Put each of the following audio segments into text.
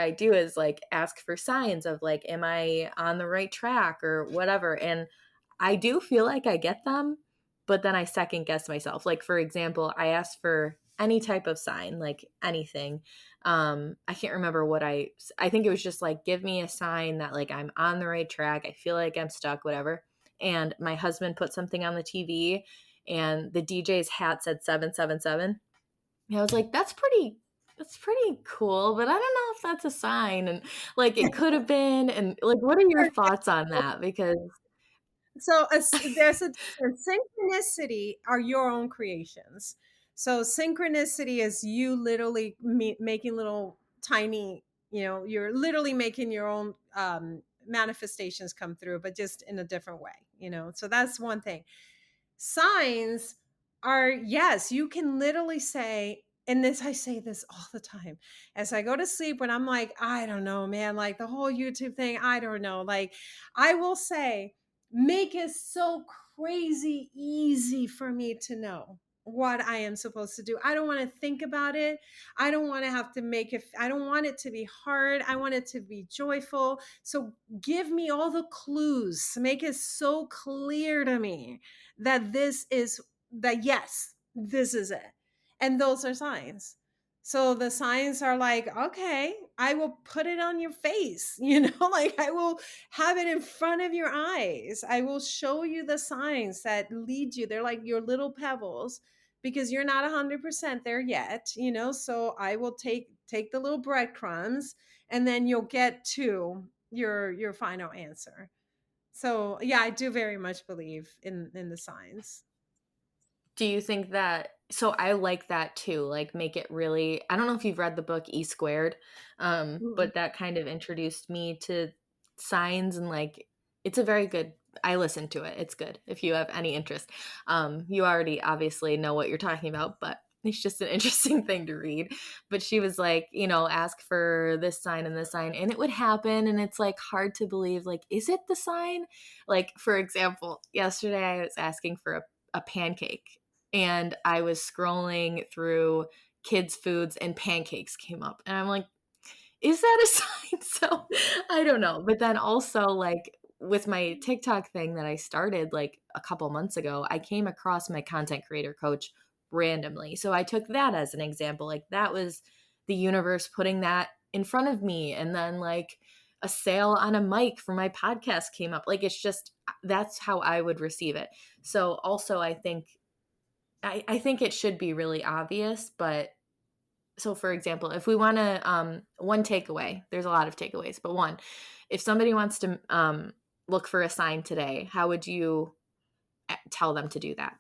I do is like ask for signs of like, am I on the right track or whatever? And I do feel like I get them, but then I second guess myself. Like, for example, I asked for any type of sign, like anything. I can't remember what I think it was just like, give me a sign that like I'm on the right track. I feel like I'm stuck, whatever. And my husband put something on the TV and the DJ's hat said 777. And I was like, that's pretty cool, but I don't know if that's a sign. And like, it could have been. And like, what are your thoughts on that? Because So there's a difference. Synchronicity are your own creations. So synchronicity is you literally making little tiny, you're literally making your own manifestations come through, but just in a different way. So that's one thing. Signs are, yes, you can literally say, and this, I say this all the time as I go to sleep when I'm like, I don't know, man, like the whole YouTube thing, I don't know. Like, I will say, make it so crazy easy for me to know what I am supposed to do. I don't want to think about it. I don't want to have to make it, I don't want it to be hard. I want it to be joyful. So give me all the clues, make it so clear to me that yes, this is it. And those are signs. So the signs are like, okay, I will put it on your face, like I will have it in front of your eyes. I will show you the signs that lead you. They're like your little pebbles because you're not 100% there yet. So I will take the little breadcrumbs and then you'll get to your final answer. So yeah, I do very much believe in the signs. do you think that, so I like that too, like make it really, I don't know if you've read the book E Squared, Mm. but that kind of introduced me to signs and like, it's a very good, I listened to it. It's good if you have any interest. You already obviously know what you're talking about, but it's just an interesting thing to read. But she was like, ask for this sign and this sign, and it would happen. And it's like hard to believe, like, is it the sign? Like, for example, yesterday I was asking for a pancake and I was scrolling through kids' foods and pancakes came up. And I'm like, is that a sign? So I don't know. But then also, like, with my TikTok thing that I started like a couple months ago, I came across my content creator coach randomly. So I took that as an example. Like, that was the universe putting that in front of me. And then, like, a sale on a mic for my podcast came up. Like, it's just, that's how I would receive it. So also, I think it should be really obvious, but so for example, if we want to, one takeaway, there's a lot of takeaways, but one, if somebody wants to look for a sign today, how would you tell them to do that?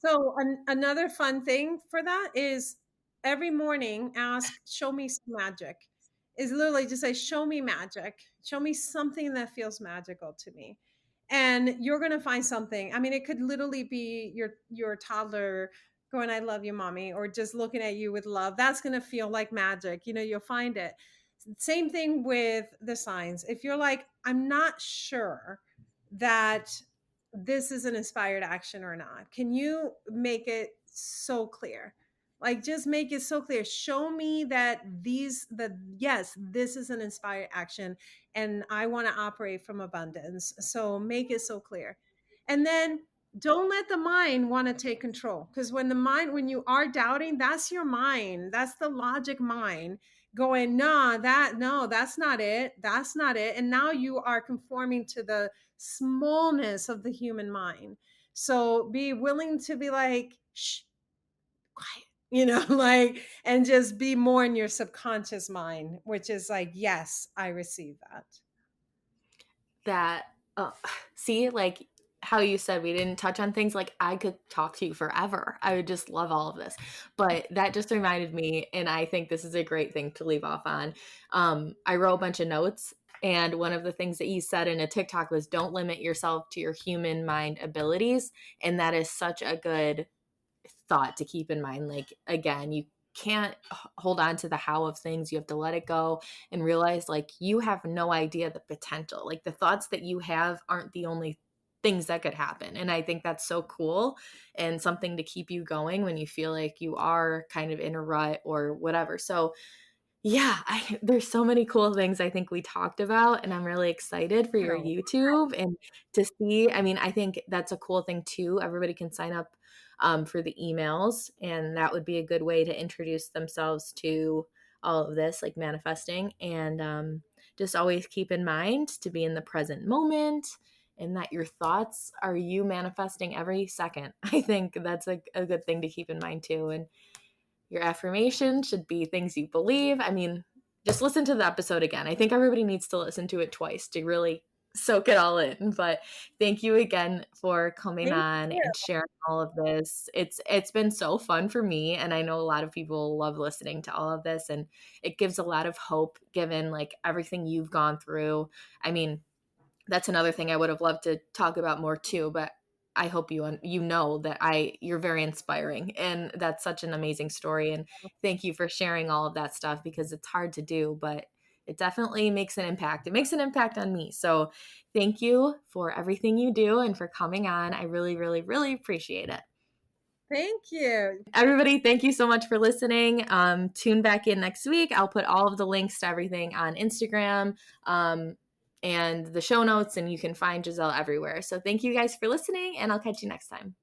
So another fun thing for that is every morning ask, show me some magic. Is literally just say, show me magic. Show me something that feels magical to me. And you're gonna find something. I mean, it could literally be your toddler going, I love you, mommy, or just looking at you with love. That's gonna feel like magic. You'll find it. Same thing with the signs. If you're like, I'm not sure that this is an inspired action or not, can you make it so clear? Like, just make it so clear. Show me that yes, this is an inspired action and I want to operate from abundance. So make it so clear. And then don't let the mind want to take control, because when you are doubting, that's your mind, that's the logic mind going, no, that's not it, that's not it. And now you are conforming to the smallness of the human mind. So be willing to be like, shh, quiet, like, and just be more in your subconscious mind, which is like, yes, I receive that. That, see, like how you said we didn't touch on things, like I could talk to you forever. I would just love all of this. But that just reminded me, and I think this is a great thing to leave off on. I wrote a bunch of notes, and one of the things that you said in a TikTok was don't limit yourself to your human mind abilities. And that is such a good thought to keep in mind. Like, again, you can't hold on to the how of things. You have to let it go and realize, like, you have no idea the potential. Like, the thoughts that you have aren't the only things that could happen. And I think that's so cool and something to keep you going when you feel like you are kind of in a rut or whatever. So Yeah, there's so many cool things I think we talked about, and I'm really excited for your Oh, YouTube and to see. I mean, I think that's a cool thing too. Everybody can sign up for the emails, and that would be a good way to introduce themselves to all of this, like manifesting. And just always keep in mind to be in the present moment and that your thoughts are you manifesting every second. I think that's a good thing to keep in mind too. And your affirmation should be things you believe. I mean, just listen to the episode again. I think everybody needs to listen to it twice to really soak it all in. But thank you again for coming thank on you. and sharing all of this. It's been so fun for me, and I know a lot of people love listening to all of this, and it gives a lot of hope given like everything you've gone through. I mean, that's another thing I would have loved to talk about more too, but I hope you know that you're very inspiring, and that's such an amazing story, and thank you for sharing all of that stuff because it's hard to do, but it definitely makes an impact. It makes an impact on me. So thank you for everything you do and for coming on. I really, really, really appreciate it. Thank you. Everybody, thank you so much for listening. Tune back in next week. I'll put all of the links to everything on Instagram and the show notes, and you can find Giselle everywhere. So thank you guys for listening, and I'll catch you next time.